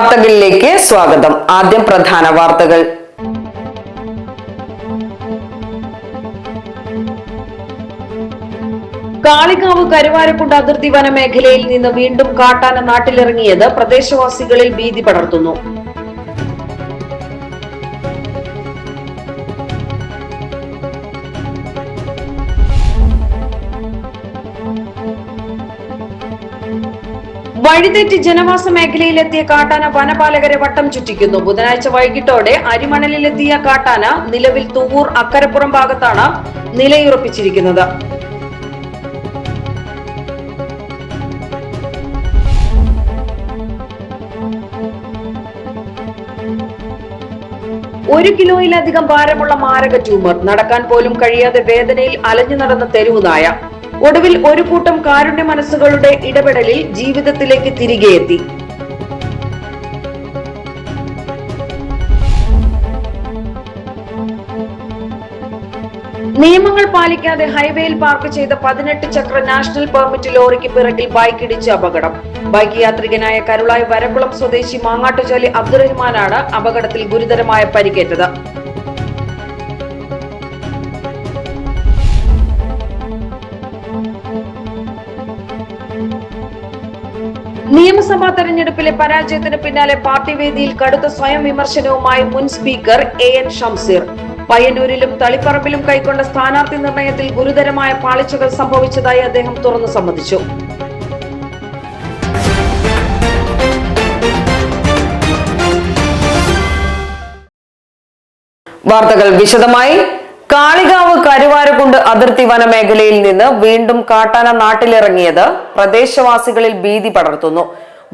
വാർത്തകളിലേക്ക് സ്വാഗതം. ആദ്യം പ്രധാന വാർത്തകൾ. കാളികാവ് കരുവാരക്കുണ്ട് അതിർത്തി വനമേഖലയിൽ നിന്ന് വീണ്ടും കാട്ടാന നാട്ടിലിറങ്ങിയത് പ്രദേശവാസികളിൽ ഭീതി പടർത്തുന്നു. വഴിതെറ്റി ജനവാസ മേഖലയിലെത്തിയ കാട്ടാന വനപാലകരെ വട്ടം ചുറ്റിക്കുന്നു. ബുധനാഴ്ച വൈകിട്ടോടെ അരിമണലിലെത്തിയ കാട്ടാന നിലവിൽ തൂവൂർ അക്കരപ്പുറം ഭാഗത്താണ് നിലയുറപ്പിച്ചിരിക്കുന്നത്. ഒരു കിലോയിലധികം ഭാരമുള്ള മാരക ട്യൂമർ, നടക്കാൻ പോലും കഴിയാതെ വേദനയിൽ അലഞ്ഞു നടന്ന തെരുവുനായ. ഒടുവിൽ ഒരു കൂട്ടം കാരുണ്യ മനസ്സുകളുടെ ഇടപെടലിൽ ജീവിതത്തിലേക്ക് തിരികെ എത്തി. നിയമങ്ങൾ പാലിക്കാതെ ഹൈവേയിൽ പാർക്ക് ചെയ്ത 18 ചക്ര നാഷണൽ പെർമിറ്റ് ലോറിക്ക് പിറകിൽ ബൈക്കിടിച്ച് അപകടം. ബൈക്ക് യാത്രികനായ കരുളായി വരക്കുളം സ്വദേശി മാങ്ങാട്ടുചാലി അബ്ദുറഹ്മാനാണ് അപകടത്തിൽ ഗുരുതരമായ പരിക്കേറ്റത്. നിയമസഭാ തെരഞ്ഞെടുപ്പിലെ പരാജയത്തിന് പിന്നാലെ പാർട്ടി വേദിയിൽ കടുത്ത സ്വയം വിമർശനവുമായി മുൻ സ്പീക്കർ AN ഷംസീർ. പയ്യന്നൂരിലും തളിപ്പറമ്പിലും കൈക്കൊണ്ട സ്ഥാനാർത്ഥി നിർണയത്തിൽ ഗുരുതരമായ പാളിച്ചകൾ സംഭവിച്ചതായി അദ്ദേഹം തുറന്നു സമ്മതിച്ചു. വാർത്തകൾ വിശദമായി. കാളികാവ് കരുവാരക്കുണ്ട് അതിർത്തി വനമേഖലയിൽ നിന്ന് വീണ്ടും കാട്ടാന നാട്ടിലിറങ്ങിയത് പ്രദേശവാസികളിൽ ഭീതി പടർത്തുന്നു.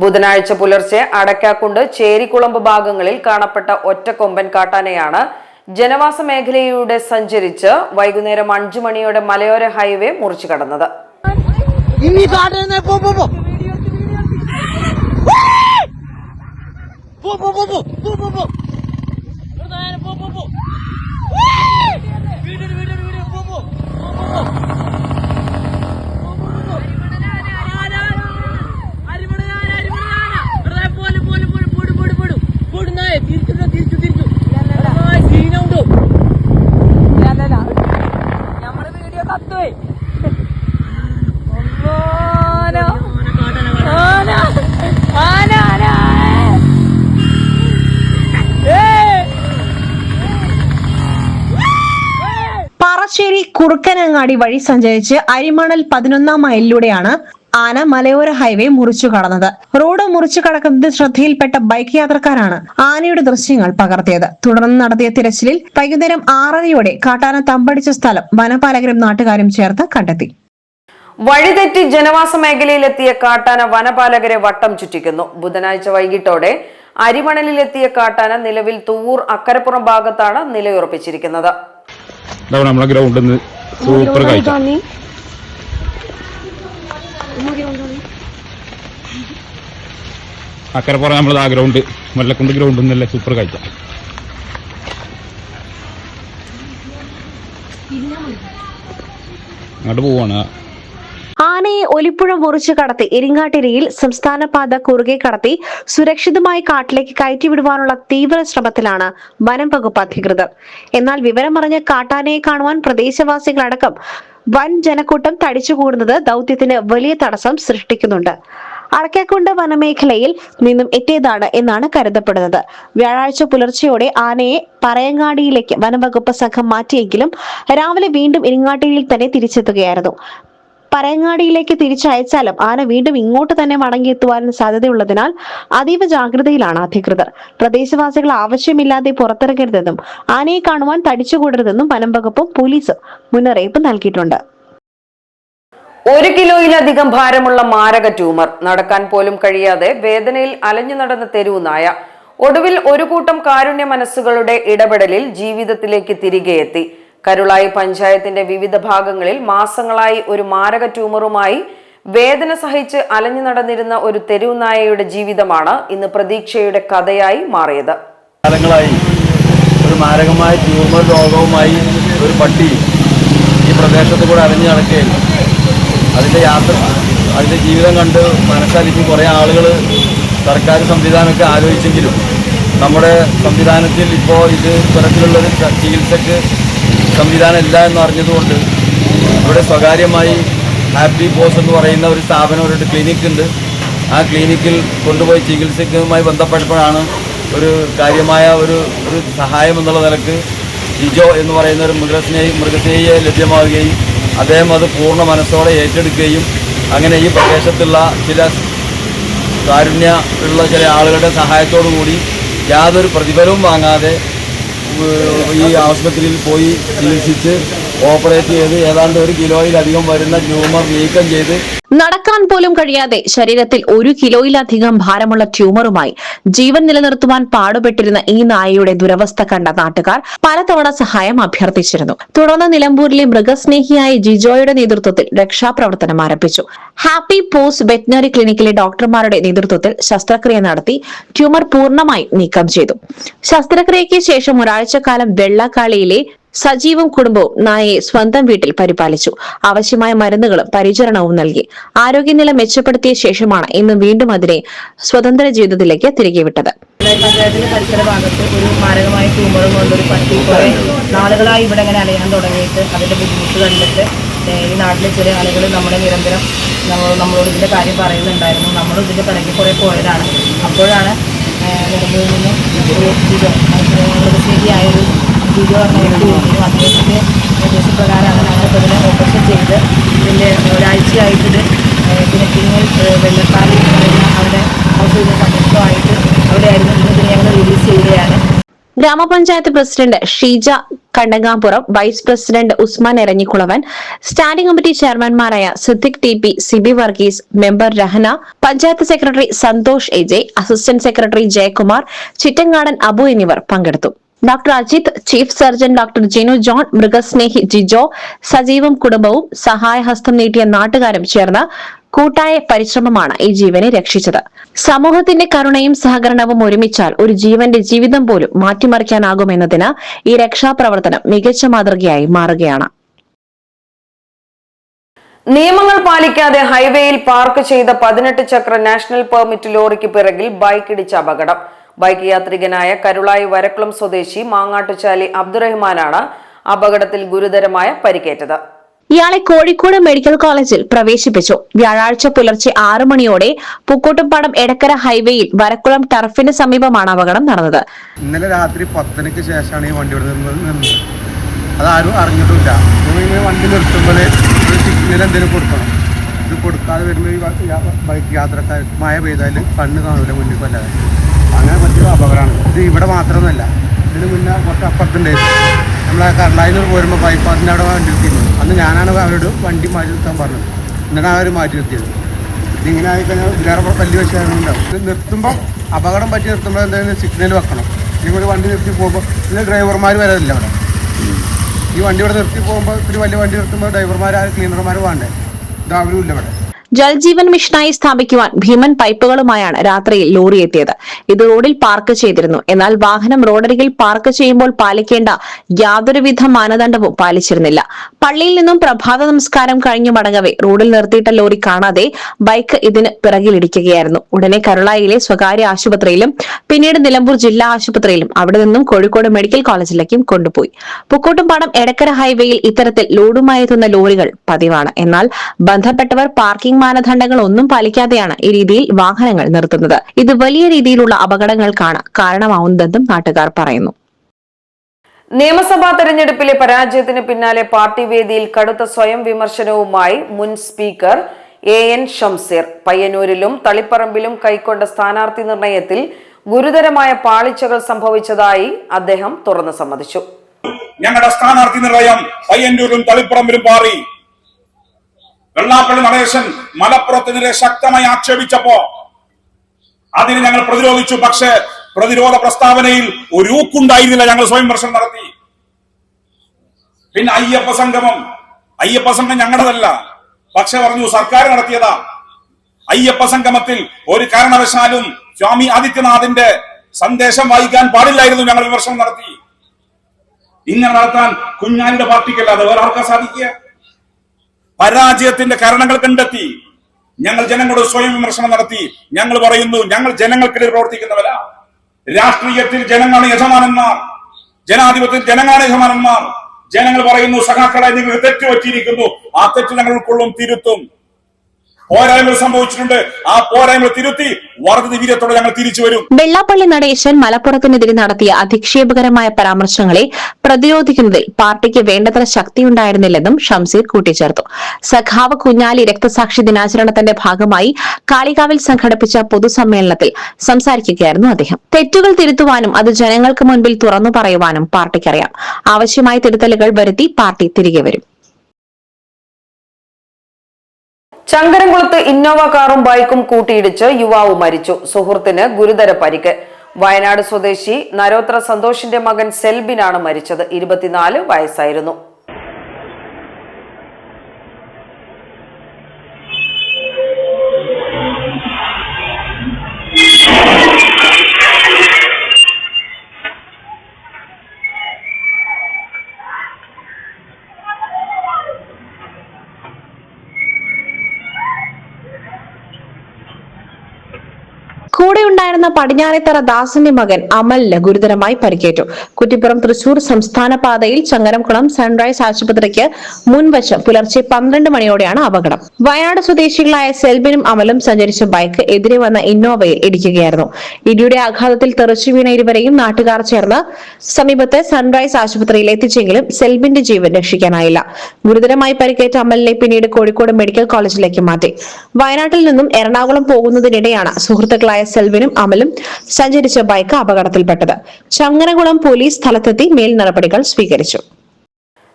ബുധനാഴ്ച പുലർച്ചെ അടക്കാക്കുണ്ട് ചേരിക്കുളമ്പ് ഭാഗങ്ങളിൽ കാണപ്പെട്ട ഒറ്റക്കൊമ്പൻ കാട്ടാനയാണ് ജനവാസ മേഖലയിലൂടെ സഞ്ചരിച്ച് വൈകുന്നേരം 5 മണിയോടെ മലയോര ഹൈവേ മുറിച്ചു കടന്നത്. പറശ്ശേരി കുറുക്കനങ്ങാടി വഴി സഞ്ചരിച്ച് അരിമണൽ 11 മൈലിലൂടെയാണ് ആന മലയോര ഹൈവേ മുറിച്ചു കടന്നത്. റോഡ് മുറിച്ചു കടക്കുന്നത് ശ്രദ്ധയിൽപ്പെട്ട ബൈക്ക് യാത്രക്കാരാണ് ആനയുടെ ദൃശ്യങ്ങൾ പകർത്തിയത്. തുടർന്ന് നടത്തിയ തിരച്ചിലിൽ വൈകുന്നേരം 6:30യോടെ കാട്ടാന തമ്പടിച്ച സ്ഥലം വനപാലകരും നാട്ടുകാരും ചേർത്ത് കണ്ടെത്തി. വഴിതെറ്റി ജനവാസ മേഖലയിലെത്തിയ കാട്ടാന വനപാലകരെ വട്ടം ചുറ്റിക്കുന്നു. ബുധനാഴ്ച വൈകിട്ടോടെ അരിമണലിലെത്തിയ കാട്ടാന നിലവിൽ തൂവൂർ അക്കരപ്പുറം ഭാഗത്താണ് നിലയുറപ്പിച്ചിരിക്കുന്നത്. നമ്മളെ ഗ്രൗണ്ടിൽ സൂപ്പർ കാഴ്ച. അക്കരപ്പുറം നമ്മളത് ആ ഗ്രൗണ്ട് വെള്ളക്കുണ്ട് ഗ്രൗണ്ട് എന്നല്ലേ സൂപ്പർ കാഴ്ച. അങ്ങോട്ട് പോവാണ്. ആനയെ ഒലിപ്പുഴ മുറിച്ചു കടത്തി ഇരിങ്ങാട്ടിരിയിൽ സംസ്ഥാന പാത കുറുകെ കടത്തി സുരക്ഷിതമായി കാട്ടിലേക്ക് കയറ്റിവിടുവാനുള്ള തീവ്ര ശ്രമത്തിലാണ് വനം വകുപ്പ് അധികൃതർ. എന്നാൽ വിവരമറിഞ്ഞ കാട്ടാനയെ കാണുവാൻ പ്രദേശവാസികളടക്കം വൻ ജനക്കൂട്ടം തടിച്ചുകൂടുന്നത് ദൗത്യത്തിന് വലിയ തടസ്സം സൃഷ്ടിക്കുന്നുണ്ട്. അടക്കാക്കുണ്ട് വനമേഖലയിൽ നിന്നും എത്തിയതാണ് എന്നാണ് കരുതപ്പെടുന്നത്. വ്യാഴാഴ്ച പുലർച്ചെയോടെ ആനയെ പറയങ്ങാടിയിലേക്ക് വനംവകുപ്പ് സംഘം മാറ്റിയെങ്കിലും രാവിലെ വീണ്ടും ഇരിങ്ങാട്ടിരിയിൽ തന്നെ തിരിച്ചെത്തുകയായിരുന്നു. പറയങ്ങാടിയിലേക്ക് തിരിച്ചയച്ചാലും ആന വീണ്ടും ഇങ്ങോട്ട് തന്നെ മടങ്ങിയെത്തുവാൻ സാധ്യതയുള്ളതിനാൽ അതീവ ജാഗ്രതയിലാണ് അധികൃതർ. പ്രദേശവാസികൾ ആവശ്യമില്ലാതെ പുറത്തിറങ്ങരുതെന്നും ആനയെ കാണുവാൻ തടിച്ചുകൂടരുതെന്നും വനം വകുപ്പും പോലീസും മുന്നറിയിപ്പ് നൽകിയിട്ടുണ്ട്. 1 കിലോയിലധികം ഭാരമുള്ള മാരക ട്യൂമർ, നടക്കാൻ പോലും കഴിയാതെ വേദനയിൽ അലഞ്ഞു നടന്ന തെരുവുനായ. ഒടുവിൽ ഒരു കൂട്ടം കാരുണ്യ മനസ്സുകളുടെ ഇടപെടലിൽ ജീവിതത്തിലേക്ക് തിരികെ എത്തി. കരുളായി പഞ്ചായത്തിന്റെ വിവിധ ഭാഗങ്ങളിൽ മാസങ്ങളായി ഒരു മാരക ട്യൂമറുമായി വേദന സഹിച്ച് അലഞ്ഞു നടന്നിരുന്ന ഒരു തെരുവുനായയുടെ ജീവിതമാണ് ഇന്ന് പ്രതീക്ഷയുടെ കഥയായി മാറിയത്. കാലങ്ങളായി ഒരു മാരകമായ ട്യൂമർ രോഗവുമായി ഒരു പട്ടി ഈ പ്രദേശത്ത് കൂടെ അലഞ്ഞു നടക്കുകയായിരുന്നു. അതിൻ്റെ ജീവിതം കണ്ട് മനസ്സലിച്ച് കുറേ ആളുകൾ സർക്കാർ സംവിധാനമൊക്കെ ആലോചിച്ചെങ്കിലും നമ്മുടെ സംവിധാനത്തിൽ ഇപ്പോൾ ഇത് തരത്തിലുള്ളൊരു ചികിത്സക്ക് സംവിധാനം ഇല്ല എന്ന് അറിഞ്ഞതുകൊണ്ട് ഇവിടെ സ്വകാര്യമായി ഹാപ്പി പോസ് എന്ന് പറയുന്ന ഒരു സ്ഥാപനം, ഒരു ക്ലിനിക്ക് ഉണ്ട്. ആ ക്ലിനിക്കിൽ കൊണ്ടുപോയി ചികിത്സയ്ക്കുമായി ബന്ധപ്പെട്ടപ്പോഴാണ് ഒരു കാര്യമായ ഒരു സഹായം എന്നുള്ള നിലക്ക് ജിജോ എന്ന് പറയുന്ന ഒരു മൃഗസ്നേഹിയെ ലഭ്യമാവുകയും അദ്ദേഹം അത് പൂർണ്ണ മനസ്സോടെ ഏറ്റെടുക്കുകയും അങ്ങനെ ഈ പ്രദേശത്തുള്ള ചില കാരുണ്യമുള്ള ചില ആളുകളുടെ സഹായത്തോടു കൂടി യാതൊരു പ്രതിഫലവും വാങ്ങാതെ ഈ ആശുപത്രിയിൽ പോയി ചികിത്സിച്ച് ഓപ്പറേറ്റ് ചെയ്ത് ഏതാണ്ട് 1 കിലോയിലധികം വരുന്ന ട്യൂമർ നീക്കം ചെയ്ത് നടക്കാൻ പോലും കഴിയാതെ ശരീരത്തിൽ 1 കിലോയിലധികം ഭാരമുള്ള ട്യൂമറുമായി ജീവൻ നിലനിർത്തുവാൻ പാടുപെട്ടിരുന്ന ഈ നായയുടെ ദുരവസ്ഥ കണ്ട നാട്ടുകാർ പലതവണ സഹായം അഭ്യർത്ഥിച്ചിരുന്നു. തുടർന്ന് നിലമ്പൂരിലെ മൃഗസ്നേഹിയായ ജിജോയുടെ നേതൃത്വത്തിൽ രക്ഷാപ്രവർത്തനം ആരംഭിച്ചു. ഹാപ്പി പോസ് വെറ്റിനറി ക്ലിനിക്കിലെ ഡോക്ടർമാരുടെ നേതൃത്വത്തിൽ ശസ്ത്രക്രിയ നടത്തി ട്യൂമർ പൂർണ്ണമായി നീക്കം ചെയ്തു. ശസ്ത്രക്രിയയ്ക്ക് ശേഷം ഒരാഴ്ചക്കാലം വെള്ളക്കാളിയിലെ സജീവും കുടുംബവും നായയെ സ്വന്തം വീട്ടിൽ പരിപാലിച്ചു. ആവശ്യമായ മരുന്നുകളും പരിചരണവും നൽകി. ആരോഗ്യനില മെച്ചപ്പെടുത്തിയ ശേഷമാണ് ഇന്ന് വീണ്ടും അതിനെ സ്വതന്ത്ര ജീവിതത്തിലേക്ക് തിരികെ വിട്ടത്. പഞ്ചായത്തിന്റെ പരിസര ഭാഗത്ത് ഒരു മാരകമായ ട്യൂമറും കൊണ്ടൊരു പട്ടി കുറെ നാളുകളായി ഇവിടെ ഇങ്ങനെ അലയാൻ തുടങ്ങിയിട്ട് അതിന്റെ ബുദ്ധിമുട്ട് കണ്ടിട്ട് ഈ നാട്ടിലെ ചില ആളുകൾ നമ്മളെ നിരന്തരം നമ്മളോട് ഇതിന്റെ കാര്യം പറയുന്നുണ്ടായിരുന്നു. നമ്മളും ഇതിന്റെ പിറകെ കുറെ പോയതാണ്. അപ്പോഴാണ് നിലമ്പൂരിൽ നിന്നും ഒരു മൃഗസ്നേഹിയായൊരു ജിജോ പറഞ്ഞ വ്യക്തി വരികയും അദ്ദേഹത്തിൻ്റെ നിർദ്ദേശപ്രകാരമാണ് ഞങ്ങളിപ്പോൾ ഇതിനെ ഓപ്പറേഷൻ ചെയ്ത് ഇതിൻ്റെ ഒരാഴ്ചയായിട്ട് ഇതിനെ പിന്നിൽ വെള്ളക്കാലി എന്ന് പറയുന്ന അവിടെ ഹൗസിന് സംയുക്തമായിട്ട് അവിടെയായിരുന്നു ഇതിനെ ഞങ്ങൾ റിലീസ് ചെയ്യുകയാണ്. ഗ്രാമപഞ്ചായത്ത് president Sheeja Kandangapuram, vice president Usman Eranjikkulavan, standing committee ചെയർമാൻമാരായ Siddique TP, Sibi Varghese, member Rahana, panchayat secretary Santhosh AJ, assistant secretary Jayakumar, Chittangadan Abu എന്നിവർ പങ്കെടുത്തു. Doctor Ajith, chief surgeon doctor Jinu John, മൃഗസ്നേഹി ജിജോ, സജീവം കുടുംബവും സഹായഹസ്തം നീട്ടിയ നാട്ടുകാരും ചേർന്ന് കൂട്ടായ പരിശ്രമമാണ് ഈ ജീവനെ രക്ഷിച്ചത്. സമൂഹത്തിന്റെ കരുണയും സഹകരണവും ഒരുമിച്ചാൽ ഒരു ജീവന്റെ ജീവിതം പോലും മാറ്റിമറിക്കാനാകുമെന്നതിന് ഈ രക്ഷാപ്രവർത്തനം മികച്ച മാതൃകയായി മാറുകയാണ്. നിയമങ്ങൾ പാലിക്കാതെ ഹൈവേയിൽ പാർക്ക് ചെയ്ത 18 ചക്ര നാഷണൽ പെർമിറ്റ് ലോറിക്ക് പിറകിൽ ബൈക്കിടിച്ച അപകടം. ബൈക്ക് യാത്രികനായ കരുളായി വരക്കുളം സ്വദേശി മാങ്ങാട്ടുചാലി അബ്ദുറഹ്മാനാണ് അപകടത്തിൽ ഗുരുതരമായ പരിക്കേറ്റത്. ഇയാളെ കോഴിക്കോട് മെഡിക്കൽ കോളേജിൽ പ്രവേശിപ്പിച്ചു. വ്യാഴാഴ്ച പുലർച്ചെ 6 മണിയോടെ പൂക്കോട്ടുംപാടം എടക്കര ഹൈവേയിൽ വരക്കുളം ടർഫിന് സമീപമാണ് അപകടം നടന്നത്. ഇന്നലെ രാത്രി 10-ക്ക് ശേഷമാണ് ഈ വണ്ടി ഇവിടെ നിന്നത്. അതാരും അറിഞ്ഞിട്ടില്ല. വണ്ടി നിർത്തുമ്പോൾ ഒരു സിഗ്നൽ എന്തെങ്കിലും കൊടുക്കണം. ഇത് കൊടുക്കാതെ വരുമ്പോൾ ഈ ബൈക്ക് യാത്രക്കാർക്ക് മഴ പെയ്താൽ കണ്ണ് കാണില്ല മുന്നിൽ കൊല്ലാതെ. അങ്ങനെ പറ്റിയ അപകടമാണ്. ഇത് ഇവിടെ മാത്രമൊന്നുമല്ല, ഇതിന് മുന്നേ കുറച്ച് അപ്പുറത്തുണ്ടായിരുന്നു. നമ്മളെ കർണായിൽ പോരുമ്പോൾ ബൈപ്പാസിൻ്റെ അവിടെ വണ്ടി നിർത്തിയിരുന്നു. അന്ന് ഞാനാണ് അവരോട് വണ്ടി മാറ്റി നിർത്താൻ പറഞ്ഞത്. എന്നിട്ടാണ് അവർ മാറ്റി നിർത്തിയത്. ഇതിങ്ങനെ ആയിക്കഴിഞ്ഞാൽ ഇതിലേറെ വലിയ വിഷയങ്ങളുണ്ടാവും. ഇത് നിർത്തുമ്പോൾ അപകടം പറ്റി നിർത്തുമ്പോൾ എന്തെങ്കിലും സിഗ്നൽ വെക്കണം. ഇവിടെ വണ്ടി നിർത്തി പോകുമ്പോൾ ഇതിൽ ഡ്രൈവർമാർ വരാറില്ല അവിടെ. ഈ വണ്ടി ഇവിടെ നിർത്തി പോകുമ്പോൾ ഇത്തിരി വലിയ വണ്ടി നിർത്തുമ്പോൾ ഡ്രൈവർമാർ ക്ലീനർമാർ വേണ്ടേ? ഇതാവരും ഇല്ല ഇവിടെ. ജൽജീവൻ മിഷനായി സ്ഥാപിക്കുവാൻ ഭീമൻ പൈപ്പുകളുമായാണ് രാത്രിയിൽ ലോറി എത്തിയത്. ഇത് റോഡിൽ പാർക്ക് ചെയ്തിരുന്നു. എന്നാൽ വാഹനം റോഡരികിൽ പാർക്ക് ചെയ്യുമ്പോൾ പാലിക്കേണ്ട യാതൊരുവിധ മാനദണ്ഡവും പാലിച്ചിരുന്നില്ല. പള്ളിയിൽ നിന്നും പ്രഭാത നമസ്കാരം കഴിഞ്ഞു മടങ്ങവെ റോഡിൽ നിർത്തിയിട്ട ലോറി കാണാതെ ബൈക്ക് ഇതിന് പിറകിലിടിക്കുകയായിരുന്നു. ഉടനെ കരുളായിലെ സ്വകാര്യ ആശുപത്രിയിലും പിന്നീട് നിലമ്പൂർ ജില്ലാ ആശുപത്രിയിലും അവിടെ നിന്നും കോഴിക്കോട് മെഡിക്കൽ കോളേജിലേക്കും കൊണ്ടുപോയി. പൂക്കോട്ടുംപാടം എടക്കര ഹൈവേയിൽ ഇത്തരത്തിൽ ലോഡുമായി എത്തുന്ന ലോറികൾ പതിവാണ്. എന്നാൽ ബന്ധപ്പെട്ടവർ പാർക്കിംഗ് മാനദണ്ഡങ്ങൾ ഒന്നും പാലിക്കാതെയാണ് ഈ രീതിയിൽ വാഹനങ്ങൾ നിർത്തുന്നത്. ഇത് വലിയ രീതിയിലുള്ള അപകടങ്ങൾക്കാണ് കാരണമാവുന്നതെന്നും നാട്ടുകാർ പറയുന്നു. നിയമസഭാ തെരഞ്ഞെടുപ്പിലെ പരാജയത്തിന് പിന്നാലെ പാർട്ടി വേദിയിൽ കടുത്ത സ്വയം വിമർശനവുമായി മുൻ സ്പീക്കർ AN ഷംസീർ. പയ്യന്നൂരിലും തളിപ്പറമ്പിലും കൈക്കൊണ്ട സ്ഥാനാർത്ഥി നിർണയത്തിൽ ഗുരുതരമായ പാളിച്ചകൾ സംഭവിച്ചതായി അദ്ദേഹം തുറന്നു സമ്മതിച്ചു. ഞങ്ങളുടെ സ്ഥാനാർത്ഥി നിർണയം പയ്യന്നൂരിലും തളിപ്പറമ്പിലും പാറി. വെള്ളാപ്പള്ളി നടേശൻ മലപ്പുറത്തിനെതിരെ ശക്തമായി ആക്ഷേപിച്ചപ്പോ അതിന് ഞങ്ങൾ പ്രതിരോധിച്ചു. പക്ഷേ പ്രതിരോധ പ്രസ്താവനയിൽ ഒരു ഊക്കുണ്ടായിരുന്നില്ല. ഞങ്ങൾ സ്വയം വിമർശനം നടത്തി. പിന്നെ അയ്യപ്പ സംഘം ഞങ്ങളുടേതല്ല, പക്ഷെ പറഞ്ഞു സർക്കാർ നടത്തിയതാ. അയ്യപ്പ സംഗമത്തിൽ ഒരു കാരണവശാലും സ്വാമി ആദിത്യനാഥിന്റെ സന്ദേശം വായിക്കാൻ പാടില്ലായിരുന്നു. ഞങ്ങൾ വിമർശനം നടത്തി. ഇങ്ങനെ നടത്താൻ കുഞ്ഞാലിയുടെ പാർട്ടിക്കല്ലാതെ വേറെ ആർക്കാ സാധിക്കുക? പരാജയത്തിന്റെ കാരണങ്ങൾ കണ്ടെത്തി. ഞങ്ങൾ ജനങ്ങളോട് സ്വയം വിമർശനം നടത്തി. ഞങ്ങൾ പറയുന്നു, ഞങ്ങൾ ജനങ്ങൾക്കിടയിൽ പ്രവർത്തിക്കുന്നവരാ. രാഷ്ട്രീയത്തിൽ ജനങ്ങളാണ് യജമാനന്മാർ, ജനാധിപത്യത്തിൽ ജനങ്ങളാണ് യജമാനന്മാർ. ജനങ്ങൾ പറയുന്നു, സഖാക്കളെ നിങ്ങൾ തെറ്റ് പറ്റിയിരിക്കുന്നു, ആ തെറ്റ് ഞങ്ങൾ ഉൾക്കൊള്ളും, തിരുത്തും. പോരായ്മകൾ സംഭവിച്ചിട്ടുണ്ട്, ആ പോരായ്മകൾ തിരുത്തി വർദ്ധിത വീര്യത്തോടെ ഞങ്ങൾ തിരിച്ചു വരും. വെള്ളാപ്പള്ളി നടേശൻ മലപ്പുറത്തിനെതിരെ നടത്തിയ അധിക്ഷേപകരമായ പരാമർശങ്ങളെ പ്രതിരോധിക്കുന്നതിൽ പാർട്ടിക്ക് വേണ്ടത്ര ശക്തിയുണ്ടായിരുന്നില്ലെന്നും ഷംസീർ കൂട്ടിച്ചേർത്തു. സഖാവ് കുഞ്ഞാലി രക്തസാക്ഷി ദിനാചരണത്തിന്റെ ഭാഗമായി കാളികാവിൽ സംഘടിപ്പിച്ച പൊതുസമ്മേളനത്തിൽ സംസാരിക്കുകയായിരുന്നു അദ്ദേഹം. തെറ്റുകൾ തിരുത്തുവാനും അത് ജനങ്ങൾക്ക് മുൻപിൽ തുറന്നു പറയുവാനും പാർട്ടിക്കറിയാം. ആവശ്യമായ തിരുത്തലുകൾ വരുത്തി പാർട്ടി തിരികെ വരും. ചങ്കരംകുളത്ത് ഇന്നോവ കാറും ബൈക്കും കൂട്ടിയിടിച്ച് യുവാവ് മരിച്ചു. സുഹൃത്തിന് ഗുരുതര പരിക്ക്. വയനാട് സ്വദേശി നരോത്ര സന്തോഷിന്റെ മകൻ സെൽബിനാണ് മരിച്ചത്. 24 വയസ്സായിരുന്നു. കൂടെയുണ്ടായിരുന്ന പടിഞ്ഞാറേത്തറ ദാസന്റെ മകൻ അമലിന് ഗുരുതരമായി പരിക്കേറ്റു. കുറ്റിപ്പുറം തൃശൂർ സംസ്ഥാന പാതയിൽ ചങ്ങരംകുളം സൺറൈസ് ആശുപത്രിക്ക് മുൻവശം പുലർച്ചെ 12 മണിയോടെയാണ് അപകടം. വയനാട് സ്വദേശികളായ സെൽബിനും അമലും സഞ്ചരിച്ച ബൈക്ക് എതിരെ വന്ന ഇന്നോവയിൽ ഇടിക്കുകയായിരുന്നു. ഇടിയുടെ ആഘാതത്തിൽ തെറിച്ചു വീണ ഇരുവരെയും നാട്ടുകാർ ചേർന്ന് സമീപത്തെ സൺറൈസ് ആശുപത്രിയിൽ എത്തിച്ചെങ്കിലും സെൽബിന്റെ ജീവൻ രക്ഷിക്കാനായില്ല. ഗുരുതരമായി പരിക്കേറ്റ അമലിനെ പിന്നീട് കോഴിക്കോട് മെഡിക്കൽ കോളേജിലേക്ക് മാറ്റി. വയനാട്ടിൽ നിന്നും എറണാകുളം പോകുന്നതിനിടെയാണ് സുഹൃത്തുക്കളായ സെൽവിനും അമലും സഞ്ചരിച്ച ബൈക്ക് അപകടത്തിൽപ്പെട്ടത്. ചങ്ങരംകുളം പോലീസ് സ്ഥലത്തെത്തി മേൽ നടപടികൾ സ്വീകരിച്ചു.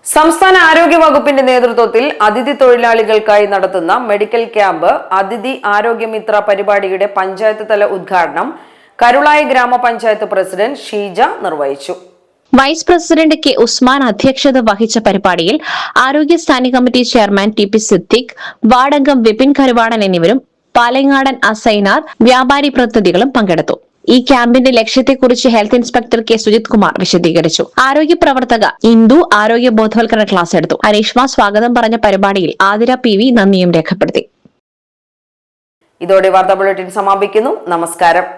സംസ്ഥാന ആരോഗ്യ വകുപ്പിന്റെ നേതൃത്വത്തിൽ അതിഥി തൊഴിലാളികൾക്കായി നടത്തുന്ന മെഡിക്കൽ ക്യാമ്പ് അതിഥി ആരോഗ്യമിത്ര പരിപാടിയുടെ പഞ്ചായത്ത് തല ഉദ്ഘാടനം കരുളായി ഗ്രാമപഞ്ചായത്ത് പ്രസിഡന്റ് ഷീജ നിർവഹിച്ചു. വൈസ് പ്രസിഡന്റ് കെ ഉസ്മാൻ അധ്യക്ഷത വഹിച്ച പരിപാടിയിൽ ആരോഗ്യ standing committee chairman T P Siddique, വാർഡംഗം വിപിൻ കരുവാടൻ എന്നിവരും പാലങ്ങാടൻ അസൈനാർ വ്യാപാരി പ്രതിനിധികളും പങ്കെടുത്തു. ഈ ക്യാമ്പിന്റെ ലക്ഷ്യത്തെക്കുറിച്ച് health inspector K Sujith Kumar വിശദീകരിച്ചു. ആരോഗ്യ പ്രവർത്തക ഇന്ദു ആരോഗ്യ ബോധവൽക്കരണ ക്ലാസ് എടുത്തു. അനീഷ്മ സ്വാഗതം പറഞ്ഞ പരിപാടിയിൽ ആതിര PV നന്ദിയും രേഖപ്പെടുത്തി. ഇതോടെ വാർത്താ ബുള്ളറ്റിൻ സമാപിക്കുന്നു. നമസ്കാരം.